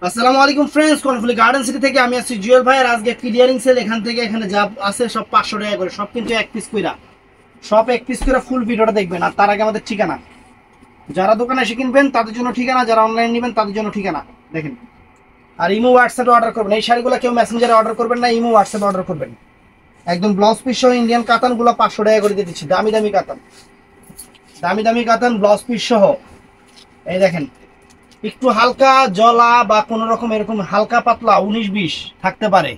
আসসালামু আলাইকুম friends, Karnaphuli garden city থেকে আমি আছি জুয়েল ভাই। আর আজকে ক্লিয়ারিং সেল, এখান থেকে এখানে যা আছে সব 500 টাকা করে, সব কিন্তু এক পিস কইরা, সব এক পিস করে। ফুল ভিডিওটা দেখবেন। আর তার আগে আমাদের ঠিকানা, যারা দোকানে এসে কিনবেন তাদের জন্য ঠিকানা, যারা অনলাইন নেবেন তাদের জন্য ঠিকানা দেখেন। আর ইমো হোয়াটসঅ্যাপে অর্ডার করবেন। এই শাড়িগুলো কেউ মেসেঞ্জারে অর্ডার করবেন না, ইমো হোয়াটসঅ্যাপে অর্ডার করবেন। একদম ব্লাউজ পিস সহ ইন্ডিয়ান কাতানগুলো 500 টাকা করে দিয়ে দিচ্ছি। দামি দামি কাতান, দামি দামি কাতান ব্লাউজ পিস সহ। এই দেখেন, একটু হালকা জলা বা কোনো রকম এরকম হালকা পাতলা 19-20 থাকতে পারে,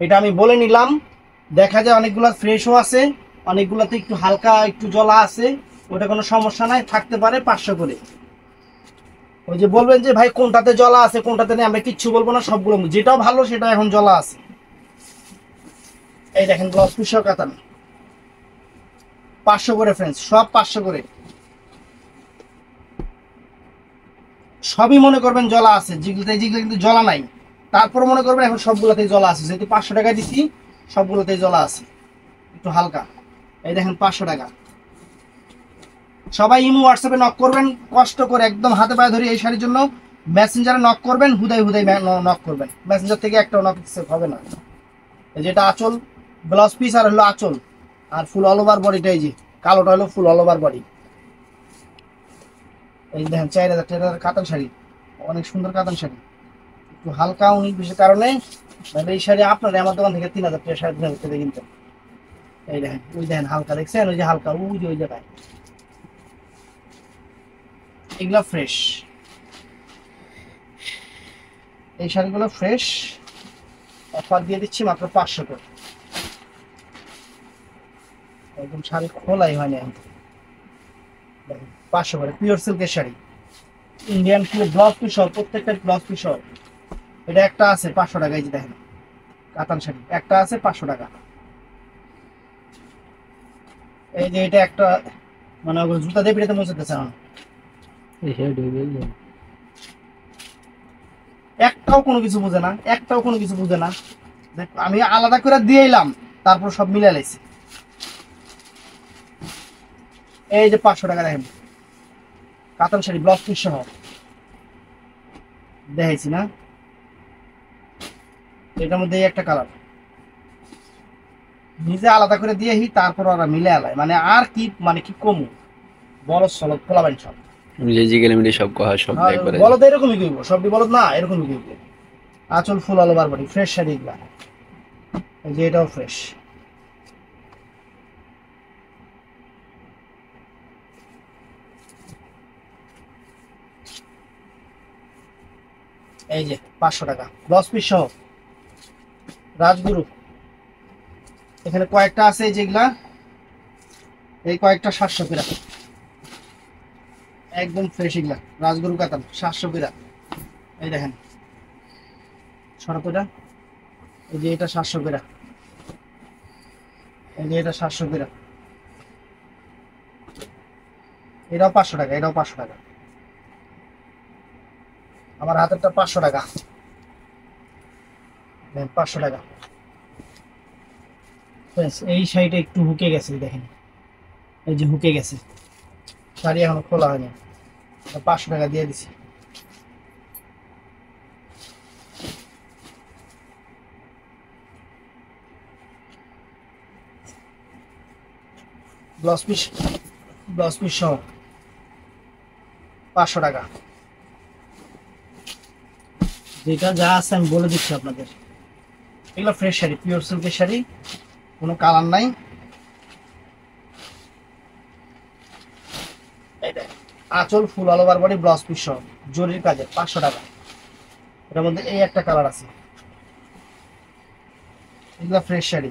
এটা আমি বলে নিলাম। দেখা যায় অনেকগুলো ফ্রেশও আছে, অনেকগুলোতে একটু হালকা একটু জলা আছে, ওটা কোনো সমস্যা নাই, থাকতে পারে 500 করে। ওই যে বলবেন যে ভাই কোনটাতে জলা আছে কোনটাতে নেই, আমরা কিচ্ছু বলবো না, সবগুলো যেটাও ভালো সেটা এখন জলা আছে। এই দেখেন ব্লাউজ পিস কাতান 500 করে ফ্রেন্ডস, সব 500 করে। সবই মনে করবেন জলা আছে, যেগুলোতে যেগুলো কিন্তু জলা নাই, তারপর মনে করবেন এখন সবগুলোতেই জলা আছে। যেহেতু 500 টাকা দিচ্ছি, সবগুলোতেই জলা আছে, একটু হালকা। এই দেখেন 500 টাকা। সবাই ইমো হোয়াটসঅ্যাপে নক করবেন, কষ্ট করে একদম হাতে পায়ে ধরে। এই শাড়ির জন্য মেসেঞ্জারে নক করবেন, হুদাই হুদাই নক করবেন, মেসেঞ্জার থেকে একটাও নক হবে না। এই যেটা আঁচল, ব্লাউজ পিস আর হলো আঁচল, আর ফুল অল ওভার বডিটা, এই যে কালোটা হলো ফুল অল ওভার বডি। এই দেখেন 4000 টাকার কাতান শাড়ি, অনেক সুন্দর কাতান শাড়ি, একটু হালকা 19-20 কারণে এই শাড়ি আপনার আমার দোকান থেকে 3000 টাকা 3500 টাকা কিনতেন। এই দেখেন, ওই দেখেন হালকা, দেখছেন ওই যে হালকা, ওই যে ওই জায়গায়, এগুলা ফ্রেশ। এই শাড়িগুলো ফ্রেশ, অফার দিয়ে দিচ্ছি মাত্র 500 করে। একদম শাড়ি খোলাই হয়নি, 500 করে পিওর সিল্কের শাড়ি, ইন্ডিয়ান পুরো ব্লাউজ পিস সহ, প্রত্যেকটা ব্লাউজ পিস সহ। এটা একটা আছে 500 টাকা, এই যে দেখেন কাতান শাড়ি একটা আছে 500 টাকা। এই যে এটা একটা, মানে জুতা দিয়ে পিটাতে মনে না, একটাও কোনো কিছু বুঝে না, একটাও কোনো কিছু বুঝে না। আমি আলাদা করে দিয়ে এলাম, তারপর সব মিলে লাইছি। এই যে 500 টাকা দেখেন কাতান শাড়ি ব্লাউজ পিস সহ, দেখাইছি না? এটার মধ্যে এই একটা কালার, নিজে আলাদা করে দিয়েহি, তারপর ওরা মিলে আলায়, মানে আর কি, মানে কি কমু, বলদ সলদ খোলাবেন সব মিলে সব কথা সব একবারে বলদ এরকমই কইব, সবই বলদ না, এরকমই কইব। আঁচল ফুল all over body, fresh sari এগুলা। এই যে এটাও ফ্রেশ। এই যে 500 টাকা ব্লাউজ পিস সহ, রাজগুরু। এখানে কয়েকটা আছে যেগুলা, এই কয়েকটা 700 করে, একদম ফ্রেশ এগুলা রাজগুরু কাতান 700 করে। এই দেখেন সরতটা, এই যে এটা 700 করে, এই যে এটা 700 করে, এটাও 500 টাকা, এটাও 500 টাকা। আমার হাতেরটা 500 টাকা, 500 টাকা। এই শাড়িটা একটু হুকে গেছে, দেখেন এই যে হুকে গেছে, শাড়ি এখনো খোলা হয়নি, 500 টাকা দিয়ে দিছি। ব্লাউজ পিস, ব্লাউজ পিস সহ 500 টাকা। যেটা যা আছে আমি বলে দিচ্ছি আপনাদের। এগুলো ফ্রেশ শাড়ি, পিওর সিল্কের শাড়ি, কোনো কালার নাই। আঁচল ফুল all over body blouse piece সহ, জরির কাজে 500 টাকা। এটার মধ্যে এই একটা কালার আছে, এগুলো ফ্রেশ শাড়ি।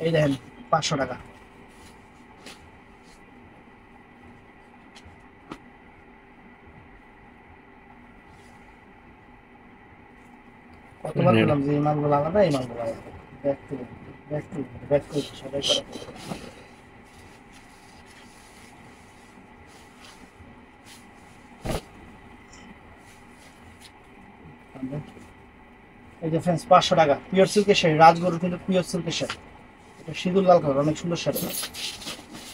এই দেখেন 500 টাকা। কতবার বললাম যে এই মালগুলো আলাদা, এই মালগুলো আলাদা। Back to back to back to সবাই করে। এই যে ফ্রেন্ডস 500 টাকা পিওর সিল্কের শাড়ি, রাজগরু কিন্তু পিওর সিল্কের শাড়ি, এটা সিঁদুর লাল কালার, অনেক সুন্দর শাড়ি,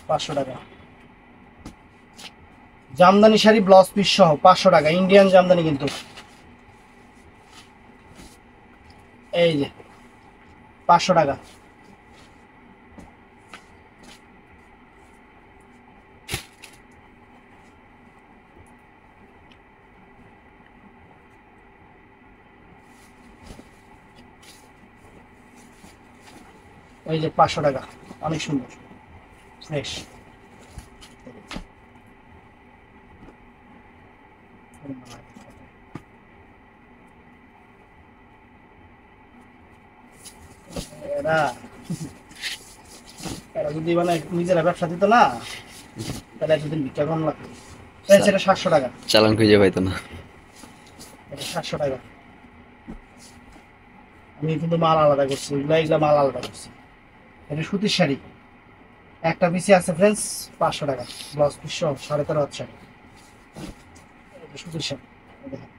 500 টাকা। জামদানি শাড়ি ব্লাউজ পিস সহ 500 টাকা, ইন্ডিয়ান জামদানি কিন্তু। এই যে 500 টাকা। এই যে 500 টাকা, অনেক সুন্দর ফ্রেশ। এরা এরা যদি মানে নিজেরা ব্যবসা দিত না তাহলে এতদিন ভিক্ষা কম লাগতো। এটা 700 টাকা, চালান খুঁজে পাইতো না। এটা 700 টাকা। আমি কিন্তু মাল আলাদা করছি, এগুলা মাল আলাদা করছি। এটা সুতির শাড়ি, একটা পিসে আছে ফ্রেন্ডস 500 টাকা, ব্লাউজ পিস সহ 13.5 হাত শাড়ি। এটা সুতির শাড়ি, এই দেখেন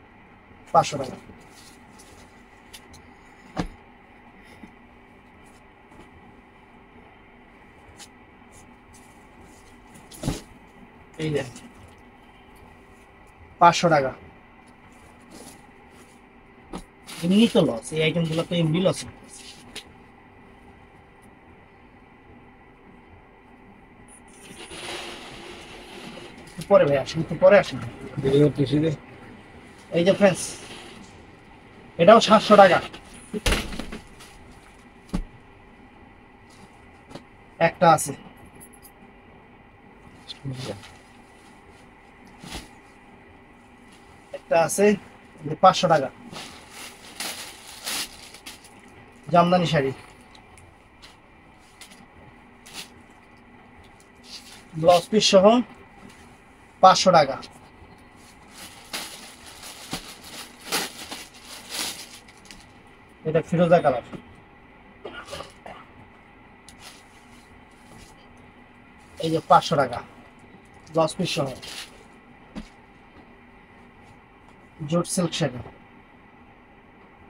500 টাকা। এই দেখেন 500 টাকা। এমনি তো লস, এই আইটেমগুলো তো এমনি লস। পরে ভাই আসেন, একটু পরে আসেন। এই যে ফ্রেন্ডস, এটাও 700 টাকা। একটা আছে, একটা আছে 500 টাকা, জামদানি শাড়ি ব্লাউজ পিস সহ 500 টাকা। এটা ফিরোজা কালার, এই যে 500 টাকা, ব্লাউজ পিস সহ। জুট সিল্ক শাড়ি,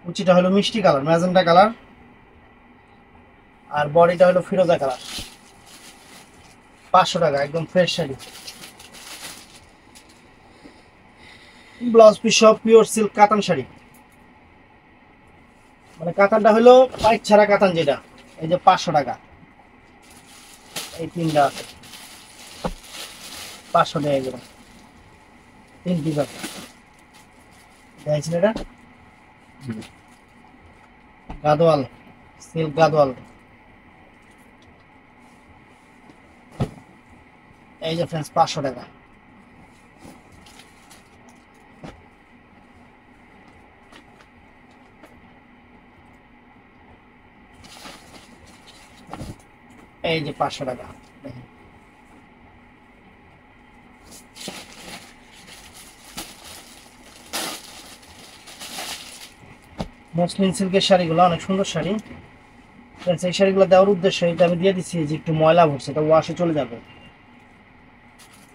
কুচিটা হলো মিষ্টি কালার, ম্যাজেন্টা কালার, আর বডিটা হলো ফিরোজা কালার। 500 টাকা, একদম ফ্রেশ শাড়ি। ব্লাউজ পিস সহ পিওর সিল্ক কাতান শাড়ি, মানে কাতানটা হলো পাইক ছাড়া কাতান যেটা। এই যে 500 টাকা, এই তিনটা আছে 500 টাকা এগুলো, 3 পিস আছে। দেখছেন এটা গাদোয়াল, সিল্ক গাদোয়াল। এই যে ফ্রেন্ডস 500 টাকা। এই যে 500 টাকা দেখেন। মসলিন সিল্কের শাড়িগুলো অনেক সুন্দর শাড়ি। ফ্রেন্ডস এই শাড়িগুলো দেওয়ার উদ্দেশ্য এটা আমি দিয়ে দিচ্ছি যে একটু ময়লা ভরছে, এটা ওয়াশে চলে যাবে,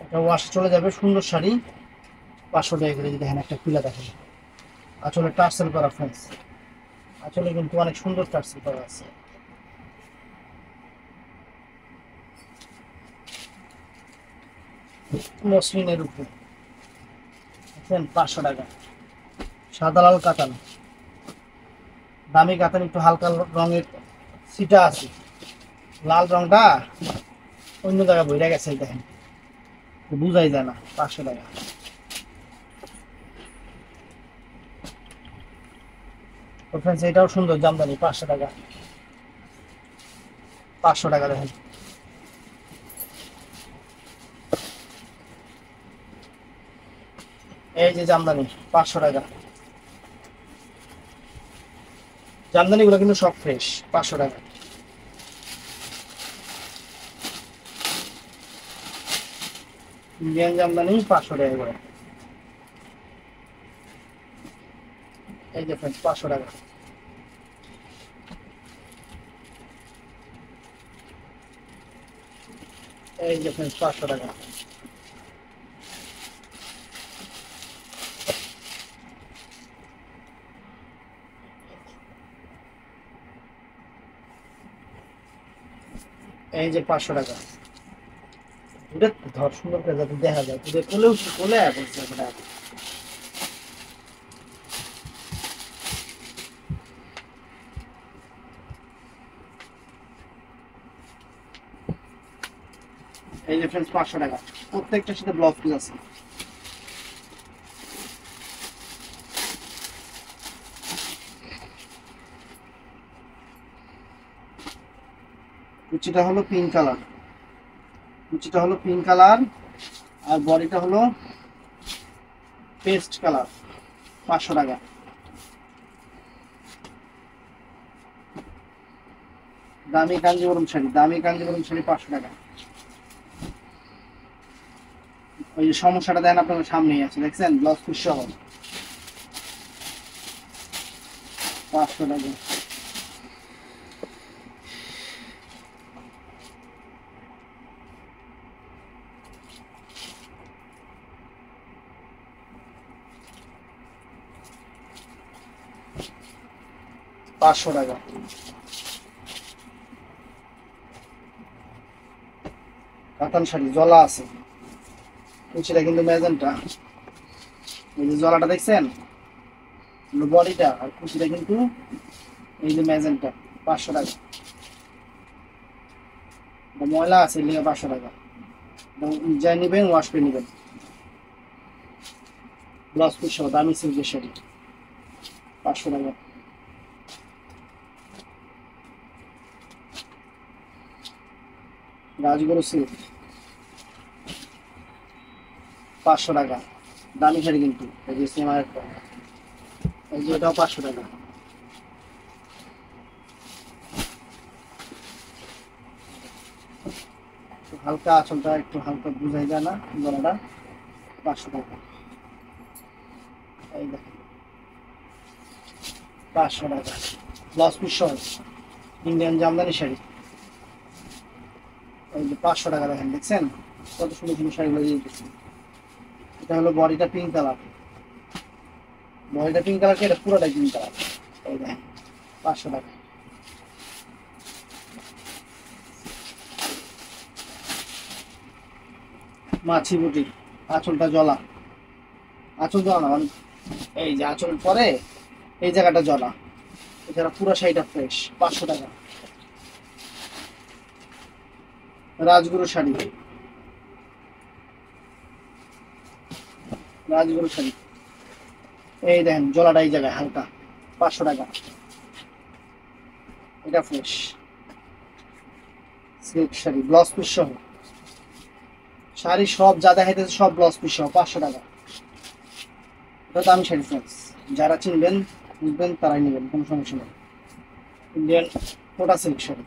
এটা ওয়াশে চলে যাবে। সুন্দর শাড়ি 500 টাকা করে। যদি দেখেন একটা খুলে দেখেন, আসলে টার্সেল করা ফ্রেন্ডস, আসলে কিন্তু অনেক সুন্দর টার্সেল করা আছে। মসলিনের উপর দেখেন 500 টাকা। সাদা লাল কাতান, দামি কাতান, একটু হালকা রঙের সিটা আছে, লাল রংটা অন্য জায়গায় বইরা গেছে, এই দেখেন বুঝাই যায় না। 500 টাকা। তো ফ্রেন্ডস এটাও সুন্দর জামদানি, 500 টাকা। 500 টাকা দেখেন। এই যে জামদানি 500 টাকা। জামদানি গুলো কিন্তু সব ফ্রেশ, 500 টাকা। ইন্ডিয়ান জামদানি 500 টাকা করে। এই যে ফ্রেন্ডস 500 টাকা। এই যে ফ্রেন্ডস 500 টাকা। এই যে 500 টাকা। এটা ধর সুন্দর করে যাতে দেখা যায়, তুই কোলেও কোলে বলছে এটা। এই যে ফ্রেন্ডস 500 টাকা, প্রত্যেকটার সাথে ব্লাউজ পিস আছে। কুচিটা হলো পিঙ্ক কালার, কুচিটা হলো পিঙ্ক কালার, আর বডিটা হলো পেস্ট কালার। 500 টাকা। দামি কাঞ্জিবরম শাড়ি, দামি কাঞ্জিবরম শাড়ি 500 টাকা। ওই যে সমস্যাটা দেখেন আপনার সামনেই আছে, দেখছেন ব্লাউজ পিস সহ 500 টাকা। পাঁচশো টাকা। কাতান শাড়ি জলা আছে, কুচিটা কিন্তু ম্যাজেন্টা। এই যে জলাটা দেখছেন, বডিটা আর কুচিটা কিন্তু এই যে ম্যাজেন্টা। 500 টাকা। ময়লা আছে লিখে 500 টাকা। যাই নেবেন ওয়াশ করে নেবেন। ব্লাউজ পিস সহ দামি সিল্কের শাড়ি 500 টাকা। রাজগরু সিল্ক 500 টাকা। দামি শাড়ি কিন্তু, এই যে সিমার এই যে এটাও 500 টাকা। হালকা আঁচলটা একটু হালকা বুঝাই যায় না গলাটা। 500 টাকা। এই দেখেন 500 টাকা। ব্লাউজ পিস সহ ইন্ডিয়ান জামদানি শাড়ি। এই যে 500 টাকা দেখেন, দেখছেন কত সুন্দর সুন্দর শাড়িগুলো দিয়ে দিচ্ছি। এটা হলো বডিটা পিঙ্ক কালার, বডিটা পিঙ্ক কালার, এটা পুরোটাই পিঙ্ক কালার। এই দেখেন 500 টাকা। মাছি বুটি, আঁচলটা জলা, আঁচল জলা না মানে এই যে আঁচল পরে এই জায়গাটা জলা, এছাড়া পুরো শাড়িটা ফ্রেশ। 500 টাকা। রাজগুরু শাড়ি, রাজগুরু শাড়ি এই দেখেন জলাটা এই জায়গায় হালকা। 500 টাকা। এটা fresh silk sari, blouse piece সহ। শাড়ি সব যা দেখাইতেছে সব ব্লাউজ পিস সহ 500 টাকা। এটা দামি শাড়ি ফ্রেন্ডস, যারা চিনবেন বুঝবেন তারাই নেবেন, কোনো সমস্যা নেই। ইন্ডিয়ান কোটা সিল্ক শাড়ি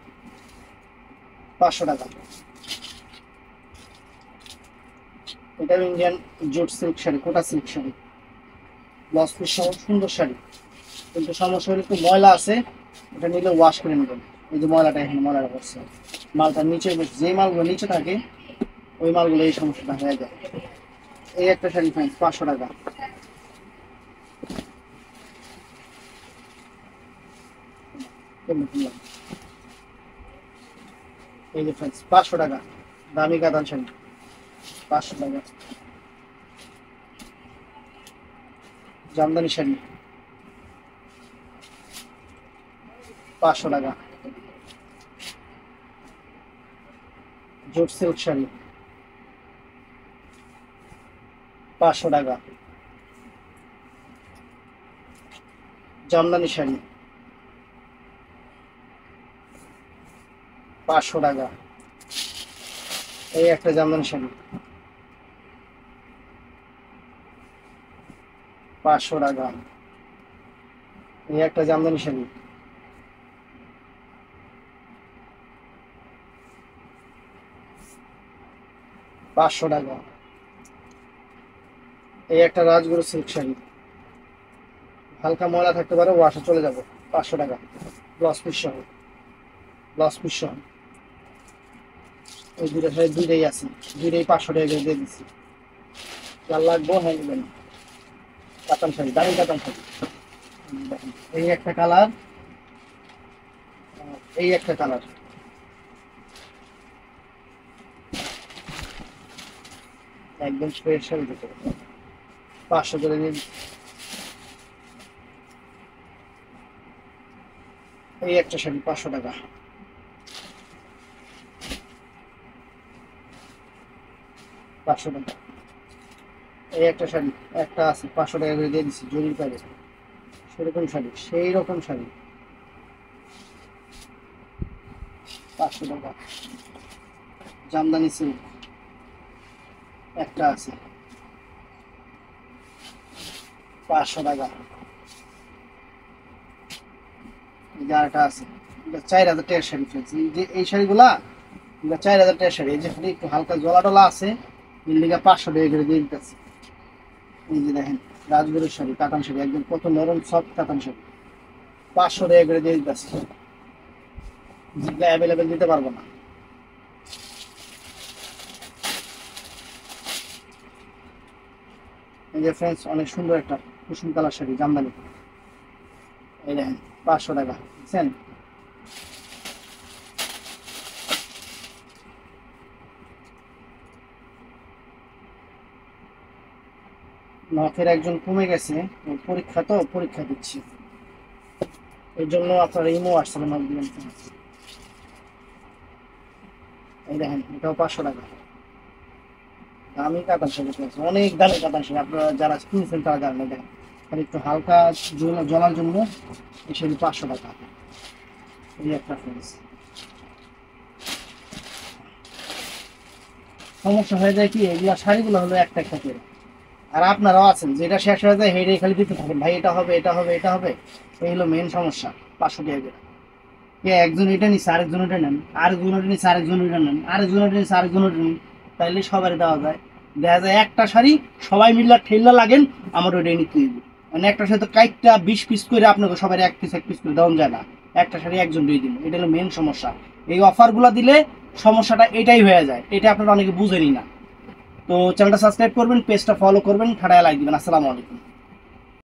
500 টাকা। এটাও ইন্ডিয়ান জুট সিল্ক শাড়ি, কোটা সিল্ক শাড়ি, ব্লাউজ পিস সহ সুন্দর শাড়ি। কিন্তু সমস্যা হলে একটু ময়লা আছে, এটা নিলে ওয়াশ করে নেবেন। এই যে ময়লাটা এখানে ময়লাটা পড়ছে, মালটার নিচে যে মালগুলো নিচে থাকে ওই মালগুলো এই সমস্যাটা হয়ে যায়। এই একটা শাড়ি ফ্রেন্ডস 500 টাকা। এই যে ফ্রেন্ডস 500 টাকা দামি কাতান শাড়ি 500 টাকা। জামদানি শাড়ি 500 টাকা। জুট সিল্ক শাড়ি 500 টাকা। জামদানি শাড়ি 500 টাকা। এই একটা জামদানি শাড়ি 500 টাকা। এই একটা জামদানি শাড়ি 500 টাকা। এই একটা রাজগুরু সিল্ক শাড়ি, হালকা ময়লা থাকতে পারে ওয়াশে চলে যাবে। 500 টাকা। ব্লাউজ পিস সহ, ব্লাউজ পিস সহ। ওই দুইটা শাড়ি দুইটাই আছে, দুইটাই 500 টাকা করে দিয়ে দিচ্ছি। যার লাগবো হ্যাঁ নেবেন। কাতান শাড়ি, দামি কাতান শাড়ি। এই একটা কালার, এই একটা কালার। একদম স্পেশাল ভিতরে 500 করে দিন। এই একটা শাড়ি 500 টাকা। এই একটা শাড়ি একটা আছে 500 টাকা করে দিয়ে দিচ্ছি, জরির কাজে সেরকম শাড়ি, সেই রকম শাড়ি 500 টাকা। জামদানি সিল্ক একটা আছে 500 টাকা। এই যে আরেকটা আছে, এটা 4000 টাকার শাড়ি ফেলছি। এই যে এই শাড়িগুলা 4000 টাকার শাড়ি। এই যে খালি একটু হালকা জলা টলা আছে, এর লিগা 500 টাকা করে দিয়ে দিতেছি। এই যে দেখেন রাজগড়ের শাড়ি, কাতান শাড়ি, একদম কত নরম সফট কাতান শাড়ি 500 টাকা করে দিয়ে দিতেছি। যেগুলো অ্যাভেলেবেল দিতে পারবো না। এই যে ফ্রেন্ডস অনেক সুন্দর একটা কুসুম কালার শাড়ি জামদানি, এই দেখেন 500 টাকা। বুঝছেন? নখের একজন কমে গেছে, ওর পরীক্ষা তো পরীক্ষা দিচ্ছি, এর জন্য আপনার ইমো আসছিল নখ দিলেন। এই দেখেন এটাও 500 টাকা। দামি কাতান শাড়ি পেয়েছে, অনেক দামি কাতান শাড়ি, আপনারা যারা কিনছেন তারা জানেন। দেখেন খালি একটু হালকা জ্বলার জন্য এই শাড়ি 500 টাকা। এই একটা ফ্রেন্ডস সমস্যা হয়ে যায় কি, এগুলা শাড়িগুলো হলো একটা একটা করে, আর আপনারাও আছেন যেটা শেষ হয়ে যায় হেঁটে খালি দিতে থাকেন, ভাই এটা হবে এটা হবে এটা হবে। এই হলো মেন সমস্যা। 500 টাকা করে একজন এটা নিচ্ছে, আরেকজন এটা নেন, আরেকজন এটা নিচ্ছে, আরেকজন এটা নেন, আরেকজন এটা নিচ্ছে, আরেকজন এটা নেন, তাইলে সবারই দেওয়া যায়। দেখা যায় একটা শাড়ি সবাই মিল্লা ঠেল্লা লাগেন আমার ওইটাই নিতে দিব। মানে একটা শাড়ি তো কাইটটা 20 পিস করে আপনাকে সবাই এক পিস করে দেওয়া যায় না, একটা শাড়ি একজন দিয়ে দিন। এটা হলো মেন সমস্যা। এই অফারগুলো দিলে সমস্যাটা এটাই হয়ে যায়, এটা আপনারা অনেকে বুঝেনি না। তো চ্যানেলটা সাবস্ক্রাইব করবেন, পেজটা ফলো করবেন, ঠাড়ায় লাইক দিবেন। আসসালামু আলাইকুম।